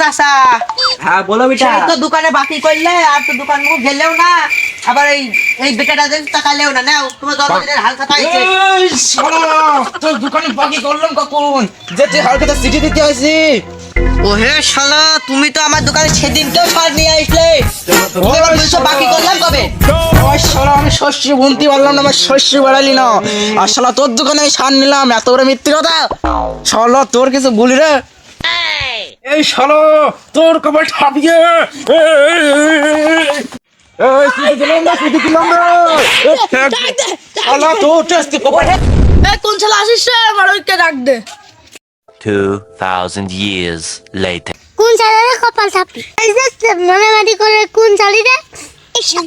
চাচা। হ্যাঁ বলো বেটা। সেই তো দোকানে বাকি করলে আর তো দোকান মুখ গেলেও না, আবার এই বেটাটা যেন তাকালেও না। নাও তোমার জন্মদিনের হালখাতা আইছে। এই শালা তোর দোকানে বাকি করলাম কখন? যেতে হালখাতা চিঠি দিতে আইছি। ওহে শালা, তুমি তো আমার দোকানে সেদিনকেও সার নিয়ে আসলে, তুমি আবার বলছো বাকি করলাম কবে? ওই শালা আমি শস্য বুনতে পারলাম না, আমার শস্য বাড়ালি না। আর শালা তোর দোকানে সার নিলাম, এত বড় মিথ্যে কথা। শালা তোর কিছু বলি রে। এই শালা তোর কপাল ঠাপিয়ে। এই চিঠি দিলাম না, চিঠি দিলাম না। শালা তোর টেস্ট কপাল। এই কোন শালা আসিস রে, আমার ওইকে ডাক দে। 2,000 years later. কোন চালের কপাল থাপি এই যে মনে মাটি করে কোন চালি রে এসব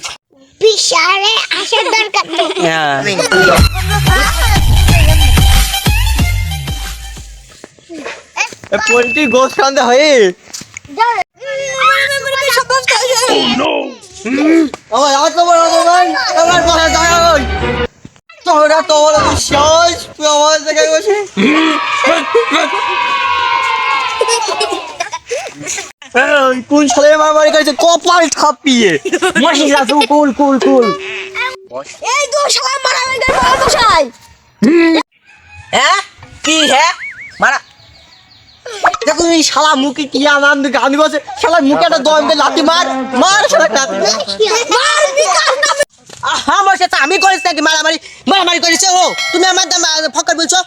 বিশারে আসার দরকার নেই। পোল্ট্রি গোস খান্দে হয়। আমার আজ তোমার ভাই আমার কথা যায় তোরা তো বড় বিশ্বাস তুই আমার জায়গায় বসে। কোন ছেলে আমার বাড়ি কাছে কপাল ছাপিয়ে মশিলা তুই কুল কুল কুল। এই তো শালা মারামারি করে বড় বসাই। হ্যাঁ কি হ্যাঁ মারা দেখো এই শালা মুখে কি আনন্দ গান বসে শালা মুখে একটা দম দিয়ে লাথি মার মার শালা কাট মার বিকাশ না। হ্যাঁ আমার সাথে আমি করেছি নাকি মারামারি? মারামারি করেছে ও, তুমি আমার ফক্কর বলছো?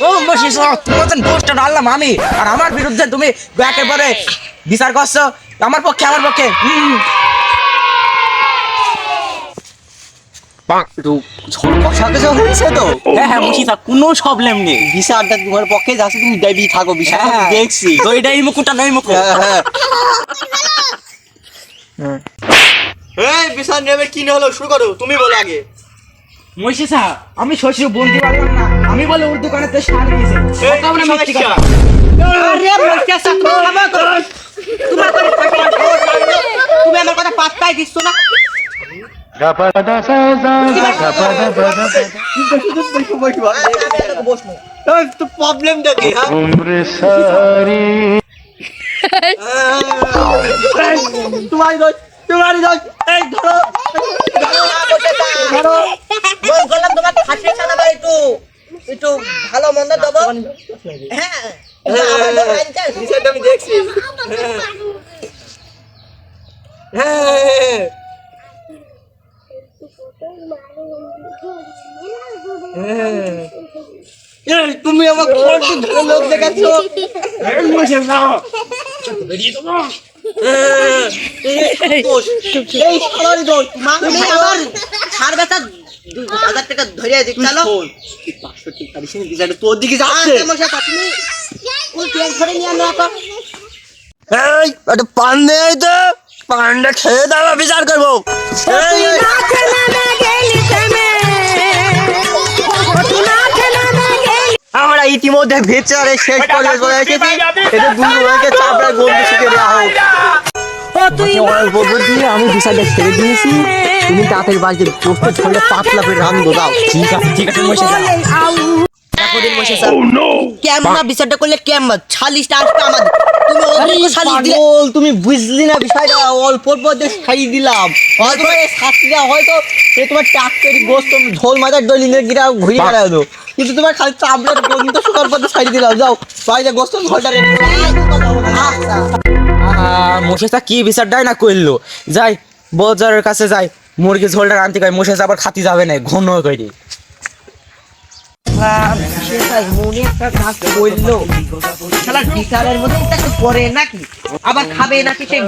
ও মশিলা তোমার পোস্টার ডাললাম আমি, আর আমার বিরুদ্ধে তুমি একেবারে বিচার করছো। আমার পক্ষে আমার পক্ষে ঝড় বসা কিছু হয়েছে তো। হ্যাঁ হ্যাঁ মুশিদা কোনো প্রবলেম নেই। বিচারটা তোমার পক্ষে যাচ্ছে, তুমি দেবি থাকো বিচার দেখছি তো এটা এই মুকুটটা নয় মুকুট। এই বিচার নেবে কি হলো শুরু করো, তুমি বলো আগে। মুশিদা আমি শশী বলতে পারলাম না, আমি বলে ওর দোকানে তো সার দিয়েছে। আরে মস্কেসা তুমি আমার কথা পাত্তাই দিচ্ছ না। প্রবলেম দেখি তোমার তোমারই দোষ। এই ধরো বললাম তোমার খাসি খানা ভাই একটু ভালো মন্দ দেবো। হ্যাঁ আমি দেখছি। হ্যাঁ তুমি আমাকে লোক দেখাচ্ছ। এই সারারি দোষ তুমি আমার সার বেচা 2,000 টাকা ধরে দিচ্ছালো। 500 টাকা দিছিস বিচারটা তোর দিকে যাচ্ছে। তুমি কোন ট্রেন ধরে নিয়ে আনো তো? এই একটা পান দে তো, পানটা খেয়ে দাও বিচার করবো। আমরা ইতিমধ্যে বিচারে শেষ করে চলে এসেছি। এটা দুজনকে চাপড়ায় গন্ধ শিখে দেওয়া হোক। আমি বিচারটা ছেড়ে দিয়েছি, তুমি তাড়াতাড়ি বাড়িতে পোস্টে ছড়ে পাতলা করে রান্ধবো দাও। ঠিক আছে ঠিক আছে মুশিদা। কেমন বিচারটা করলে কেমন ছালিশটা আসবে আমাদের? তুমি অল্প ছালিশ দিলে পাগল, তুমি বুঝলি না বিষয়টা। অল্প অল্প দিয়ে ছাড়িয়ে দিলাম, হয়তো শাস্তিটা হয়তো সে তোমার টাক্কারি গোস্ত ঝোল মাথার ডলিনে গিরা ঘুরিয়ে বেড়ালো, কিন্তু তোমার খালি চামড়ার গন্ধ শুকার পথে ছাড়িয়ে দিলাম। যাও বাড়িতে গোস্ত ঝোলটা রেডি মশেষা কি বিচার দেয় না করলো। যাই বাজারের কাছে যাই, মুরগি ঝোলটা আনতে কয়। মশেষ আবার খাতি যাবে না, ঘন করে মনে একটা কাজ করলো শালা বিচারের মধ্যে একটু পরে নাকি আবার খাবে নাকি সে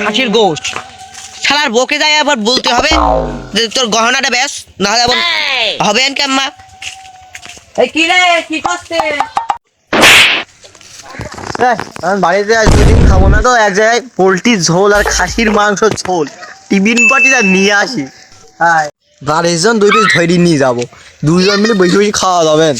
খাসির গোশত। শালার বকে যায় আবার বলতে হবে যে তোর গহনাটা ব্যাস, নাহলে আবার হবে না কেম্মা। এই কি রে কি করছে? আমি বাড়িতে আজ দুদিন খাবো না তো, এক জায়গায় পোলট্রির ঝোল আর খাসির মাংস ঝোল টিফিন পার্টিটা নিয়ে আসি। হ্যাঁ বাড়ির জন 2 পিস ধরে নিয়ে যাবো, 2জন মিলে বসে বসে খাওয়া যাবেন।